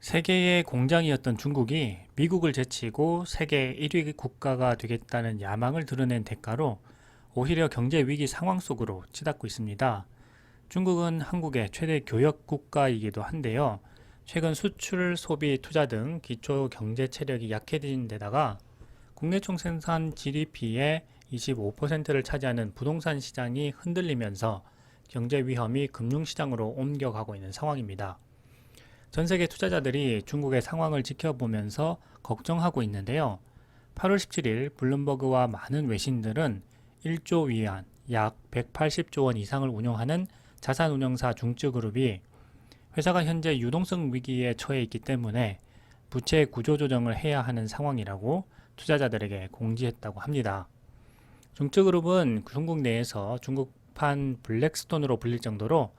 세계의 공장이었던 중국이 미국을 제치고 세계 1위 국가가 되겠다는 야망을 드러낸 대가로 오히려 경제 위기 상황 속으로 치닫고 있습니다. 중국은 한국의 최대 교역 국가이기도 한데요. 최근 수출, 소비, 투자 등 기초 경제 체력이 약해진 데다가 국내 총생산 GDP의 25%를 차지하는 부동산 시장이 흔들리면서 경제 위험이 금융시장으로 옮겨가고 있는 상황입니다. 전 세계 투자자들이 중국의 상황을 지켜보면서 걱정하고 있는데요. 8월 17일 블룸버그와 많은 외신들은 1조 위안, 약 180조 원 이상을 운용하는 자산운용사 중쯔그룹이 회사가 현재 유동성 위기에 처해 있기 때문에 부채 구조조정을 해야 하는 상황이라고 투자자들에게 공지했다고 합니다. 중쯔그룹은 중국 내에서 중국판 블랙스톤으로 불릴 정도로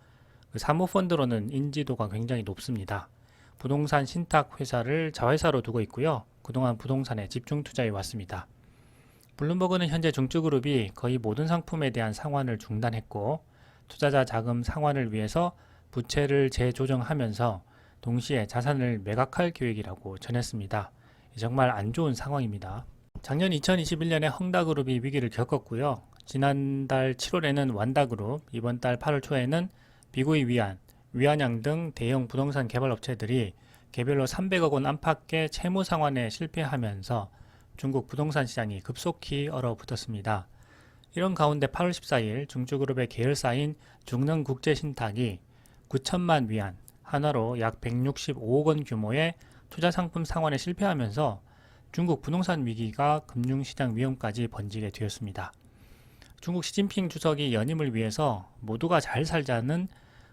사모펀드로는 인지도가 굉장히 높습니다. 부동산 신탁 회사를 자회사로 두고 있고요. 그동안 부동산에 집중 투자해 왔습니다. 블룸버그는 현재 중쯔그룹이 거의 모든 상품에 대한 상환을 중단했고 투자자 자금 상환을 위해서 부채를 재조정하면서 동시에 자산을 매각할 계획이라고 전했습니다. 정말 안 좋은 상황입니다. 작년 2021년에 헝다그룹이 위기를 겪었고요. 지난달 7월에는 완다그룹, 이번 달 8월 초에는 비구이 위안, 위안양 등 대형 부동산 개발 업체들이 개별로 300억 원 안팎의 채무 상환에 실패하면서 중국 부동산 시장이 급속히 얼어붙었습니다. 이런 가운데 8월 14일 중쯔그룹의 계열사인 중능국제신탁이 9천만 위안, 하나로 약 165억 원 규모의 투자 상품 상환에 실패하면서 중국 부동산 위기가 금융시장 위험까지 번지게 되었습니다. 중국 시진핑 주석이 연임을 위해서 모두가 잘 살자는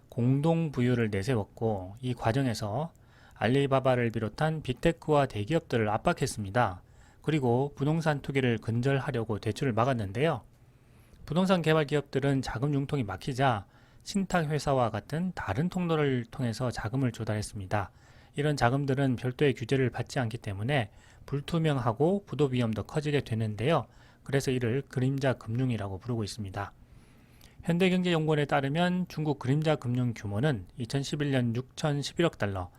공동부유를 내세웠고 이 과정에서 알리바바를 비롯한 빅테크와 대기업들을 압박했습니다. 그리고 부동산 투기를 근절하려고 대출을 막았는데요. 부동산 개발 기업들은 자금 융통이 막히자 신탁회사와 같은 다른 통로를 통해서 자금을 조달했습니다. 이런 자금들은 별도의 규제를 받지 않기 때문에 불투명하고 부도 위험도 커지게 되는데요. 그래서 이를 그림자 금융이라고 부르고 있습니다. 현대경제연구원에 따르면 중국 그림자 금융 규모는 2011년 6,011억 달러,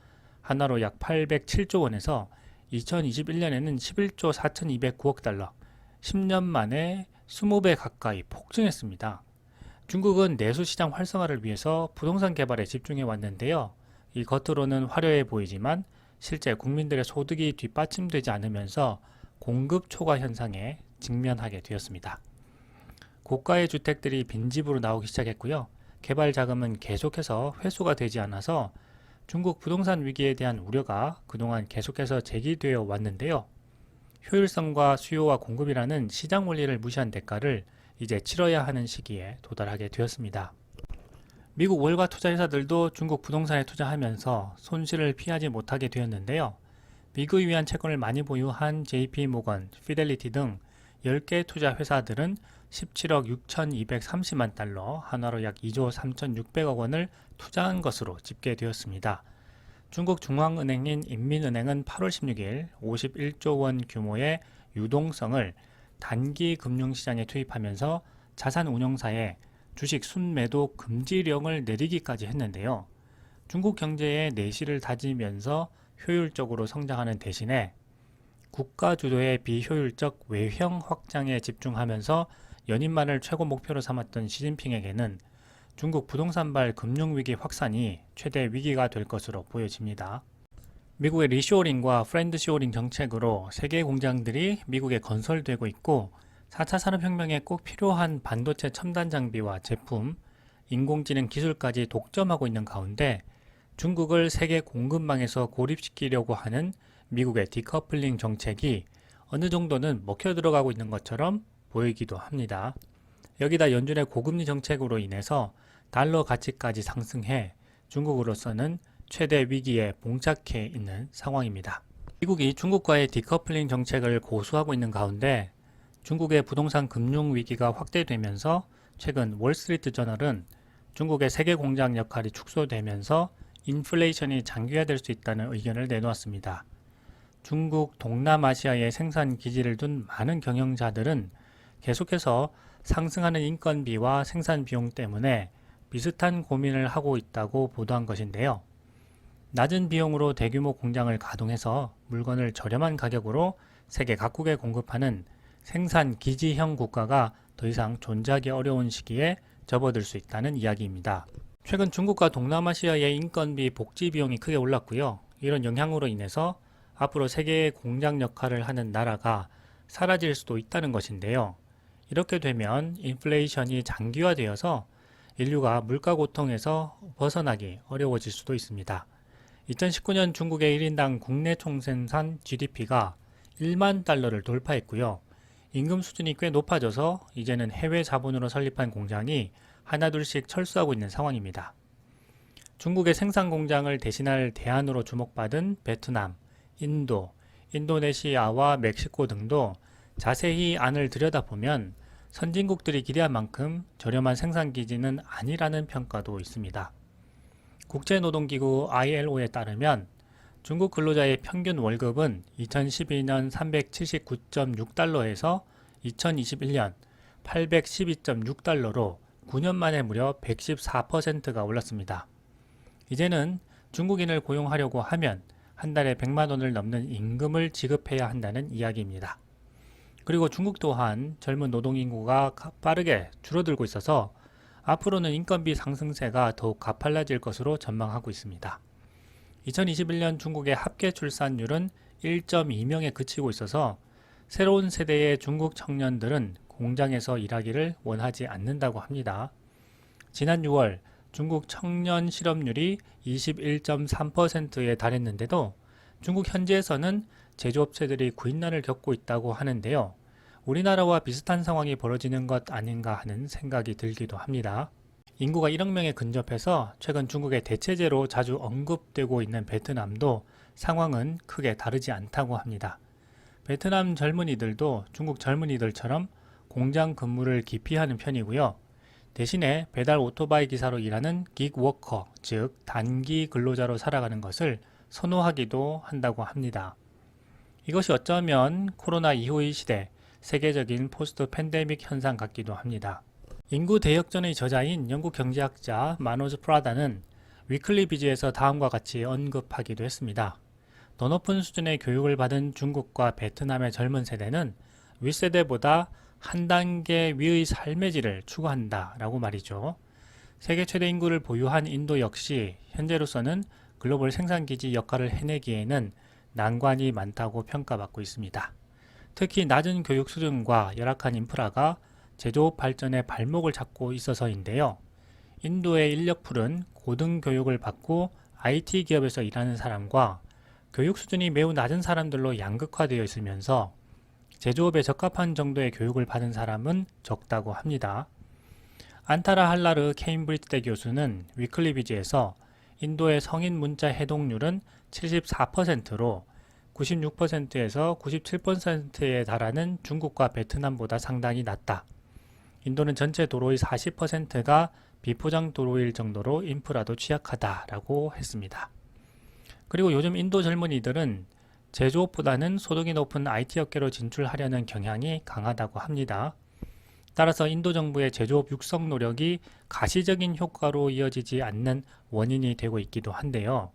하나로 약 807조 원에서 2021년에는 11조 4,209억 달러, 10년 만에 20배 가까이 폭증했습니다. 중국은 내수시장 활성화를 위해서 부동산 개발에 집중해 왔는데요. 이 겉으로는 화려해 보이지만 실제 국민들의 소득이 뒷받침되지 않으면서 공급 초과 현상에 직면하게 되었습니다. 고가의 주택들이 빈집으로 나오기 시작했고요. 개발 자금은 계속해서 회수가 되지 않아서 중국 부동산 위기에 대한 우려가 그동안 계속해서 제기되어 왔는데요. 효율성과 수요와 공급이라는 시장 원리를 무시한 대가를 이제 치러야 하는 시기에 도달하게 되었습니다. 미국 월가 투자회사들도 중국 부동산에 투자하면서 손실을 피하지 못하게 되었는데요. 미국을 위한 채권을 많이 보유한 JP모건, 피델리티 등 10개 투자 회사들은 17억 6,230만 달러, 하나로 약 2조 3,600억 원을 투자한 것으로 집계되었습니다. 중국 중앙은행인 인민은행은 8월 16일 51조 원 규모의 유동성을 단기 금융시장에 투입하면서 자산운용사에 주식 순매도 금지령을 내리기까지 했는데요. 중국 경제의 내실을 다지면서 효율적으로 성장하는 대신에 국가 주도의 비효율적 외형 확장에 집중하면서 연임만을 최고 목표로 삼았던 시진핑에게는 중국 부동산발 금융위기 확산이 최대 위기가 될 것으로 보여집니다. 미국의 리쇼어링과 프렌드쇼어링 정책으로 세계 공장들이 미국에 건설되고 있고 4차 산업혁명에 꼭 필요한 반도체 첨단 장비와 제품, 인공지능 기술까지 독점하고 있는 가운데 중국을 세계 공급망에서 고립시키려고 하는 미국의 디커플링 정책이 어느 정도는 먹혀 들어가고 있는 것처럼 보이기도 합니다. 여기다 연준의 고금리 정책으로 인해서 달러 가치까지 상승해 중국으로서는 최대 위기에 봉착해 있는 상황입니다. 미국이 중국과의 디커플링 정책을 고수하고 있는 가운데 중국의 부동산 금융 위기가 확대되면서 최근 월스트리트 저널은 중국의 세계 공장 역할이 축소되면서 인플레이션이 장기화될 수 있다는 의견을 내놓았습니다. 중국 동남아시아에 생산 기지를 둔 많은 경영자들은 계속해서 상승하는 인건비와 생산 비용 때문에 비슷한 고민을 하고 있다고 보도한 것인데요. 낮은 비용으로 대규모 공장을 가동해서 물건을 저렴한 가격으로 세계 각국에 공급하는 생산 기지형 국가가 더 이상 존재하기 어려운 시기에 접어들 수 있다는 이야기입니다. 최근 중국과 동남아시아의 인건비, 복지 비용이 크게 올랐고요. 이런 영향으로 인해서 앞으로 세계의 공장 역할을 하는 나라가 사라질 수도 있다는 것인데요. 이렇게 되면 인플레이션이 장기화되어서 인류가 물가 고통에서 벗어나기 어려워질 수도 있습니다. 2019년 중국의 1인당 국내 총생산 GDP가 1만 달러를 돌파했고요. 임금 수준이 꽤 높아져서 이제는 해외 자본으로 설립한 공장이 하나둘씩 철수하고 있는 상황입니다. 중국의 생산 공장을 대신할 대안으로 주목받은 베트남, 인도, 인도네시아와 멕시코 등도 자세히 안을 들여다보면 선진국들이 기대한 만큼 저렴한 생산 기지는 아니라는 평가도 있습니다. 국제노동기구 ILO에 따르면 중국 근로자의 평균 월급은 2012년 379.6달러에서 2021년 812.6달러로 9년 만에 무려 114%가 올랐습니다. 이제는 중국인을 고용하려고 하면 한 달에 100만 원을 넘는 임금을 지급해야 한다는 이야기입니다. 그리고 중국 또한 젊은 노동인구가 빠르게 줄어들고 있어서 앞으로는 인건비 상승세가 더욱 가팔라질 것으로 전망하고 있습니다. 2021년 중국의 합계 출산율은 1.2명에 그치고 있어서 새로운 세대의 중국 청년들은 공장에서 일하기를 원하지 않는다고 합니다. 지난 6월 중국 청년 실업률이 21.3%에 달했는데도 중국 현지에서는 제조업체들이 구인난을 겪고 있다고 하는데요. 우리나라와 비슷한 상황이 벌어지는 것 아닌가 하는 생각이 들기도 합니다. 인구가 1억 명에 근접해서 최근 중국의 대체제로 자주 언급되고 있는 베트남도 상황은 크게 다르지 않다고 합니다. 베트남 젊은이들도 중국 젊은이들처럼 공장 근무를 기피하는 편이고요. 대신에 배달 오토바이 기사로 일하는 기그워커, 즉 단기 근로자로 살아가는 것을 선호하기도 한다고 합니다. 이것이 어쩌면 코로나 이후의 시대, 세계적인 포스트 팬데믹 현상 같기도 합니다. 인구 대역전의 저자인 영국 경제학자 마노즈 프라다는 위클리 비즈에서 다음과 같이 언급하기도 했습니다. 더 높은 수준의 교육을 받은 중국과 베트남의 젊은 세대는 윗세대보다 한 단계 위의 삶의 질을 추구한다 라고 말이죠. 세계 최대 인구를 보유한 인도 역시 현재로서는 글로벌 생산기지 역할을 해내기에는 난관이 많다고 평가받고 있습니다. 특히 낮은 교육 수준과 열악한 인프라가 제조업 발전의 발목을 잡고 있어서인데요. 인도의 인력풀은 고등교육을 받고 IT 기업에서 일하는 사람과 교육 수준이 매우 낮은 사람들로 양극화되어 있으면서 제조업에 적합한 정도의 교육을 받은 사람은 적다고 합니다. 안타라 할라르 케임브리지대 교수는 위클리 비즈에서 인도의 성인 문자 해독률은 74%로 96%에서 97%에 달하는 중국과 베트남보다 상당히 낮다. 인도는 전체 도로의 40%가 비포장 도로일 정도로 인프라도 취약하다라고 했습니다. 그리고 요즘 인도 젊은이들은 제조업보다는 소득이 높은 IT 업계로 진출하려는 경향이 강하다고 합니다. 따라서 인도 정부의 제조업 육성 노력이 가시적인 효과로 이어지지 않는 원인이 되고 있기도 한데요.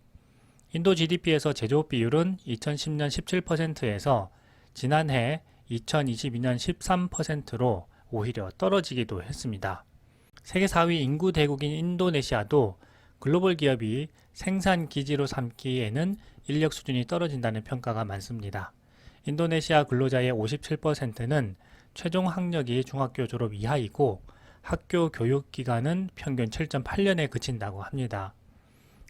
인도 GDP에서 제조업 비율은 2010년 17%에서 지난해 2022년 13%로 오히려 떨어지기도 했습니다. 세계 4위 인구 대국인 인도네시아도 글로벌 기업이 생산 기지로 삼기에는 인력 수준이 떨어진다는 평가가 많습니다. 인도네시아 근로자의 57%는 최종 학력이 중학교 졸업 이하이고 학교 교육 기간은 평균 7.8년에 그친다고 합니다.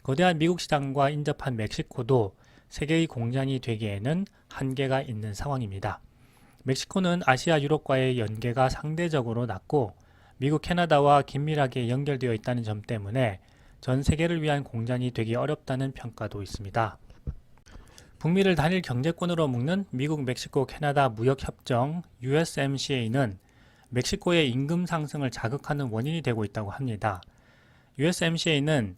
거대한 미국 시장과 인접한 멕시코도 세계의 공장이 되기에는 한계가 있는 상황입니다. 멕시코는 아시아 유럽과의 연계가 상대적으로 낮고 미국 캐나다와 긴밀하게 연결되어 있다는 점 때문에 전 세계를 위한 공장이 되기 어렵다는 평가도 있습니다. 북미를 단일 경제권으로 묶는 미국, 멕시코, 캐나다 무역협정 USMCA는 멕시코의 임금 상승을 자극하는 원인이 되고 있다고 합니다. USMCA는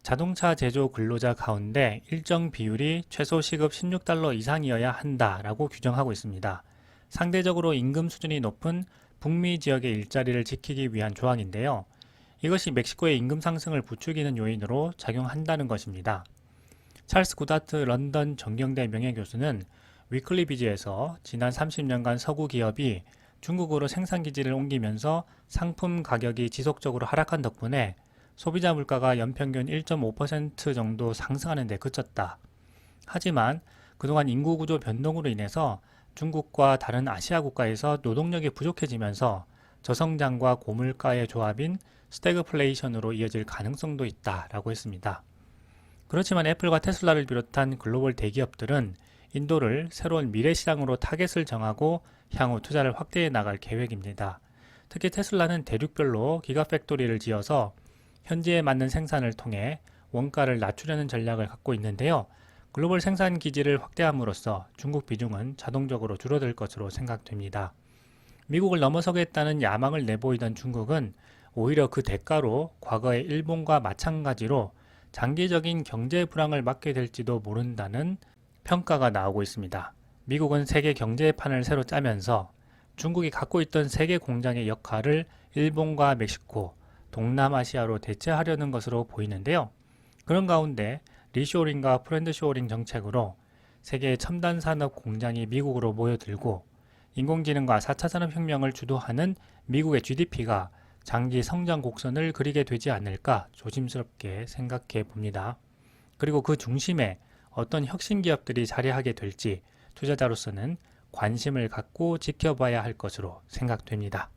자동차 제조 근로자 가운데 일정 비율이 최소 시급 16달러 이상이어야 한다라고 규정하고 있습니다. 상대적으로 임금 수준이 높은 북미 지역의 일자리를 지키기 위한 조항인데요. 이것이 멕시코의 임금 상승을 부추기는 요인으로 작용한다는 것입니다. 찰스 구다트 런던 정경대 명예교수는 위클리 비즈에서 지난 30년간 서구 기업이 중국으로 생산기지를 옮기면서 상품 가격이 지속적으로 하락한 덕분에 소비자 물가가 연평균 1.5% 정도 상승하는 데 그쳤다. 하지만 그동안 인구구조 변동으로 인해서 중국과 다른 아시아 국가에서 노동력이 부족해지면서 저성장과 고물가의 조합인 스태그플레이션으로 이어질 가능성도 있다라고 했습니다. 그렇지만 애플과 테슬라를 비롯한 글로벌 대기업들은 인도를 새로운 미래 시장으로 타겟을 정하고 향후 투자를 확대해 나갈 계획입니다. 특히 테슬라는 대륙별로 기가팩토리를 지어서 현지에 맞는 생산을 통해 원가를 낮추려는 전략을 갖고 있는데요. 글로벌 생산 기지를 확대함으로써 중국 비중은 자동적으로 줄어들 것으로 생각됩니다. 미국을 넘어서겠다는 야망을 내보이던 중국은 오히려 그 대가로 과거의 일본과 마찬가지로 장기적인 경제 불황을 맞게 될지도 모른다는 평가가 나오고 있습니다. 미국은 세계 경제의 판을 새로 짜면서 중국이 갖고 있던 세계 공장의 역할을 일본과 멕시코, 동남아시아로 대체하려는 것으로 보이는데요. 그런 가운데 리쇼링과 프렌드쇼링 정책으로 세계의 첨단 산업 공장이 미국으로 모여들고 인공지능과 4차 산업혁명을 주도하는 미국의 GDP가 장기 성장 곡선을 그리게 되지 않을까 조심스럽게 생각해 봅니다. 그리고 그 중심에 어떤 혁신 기업들이 자리하게 될지 투자자로서는 관심을 갖고 지켜봐야 할 것으로 생각됩니다.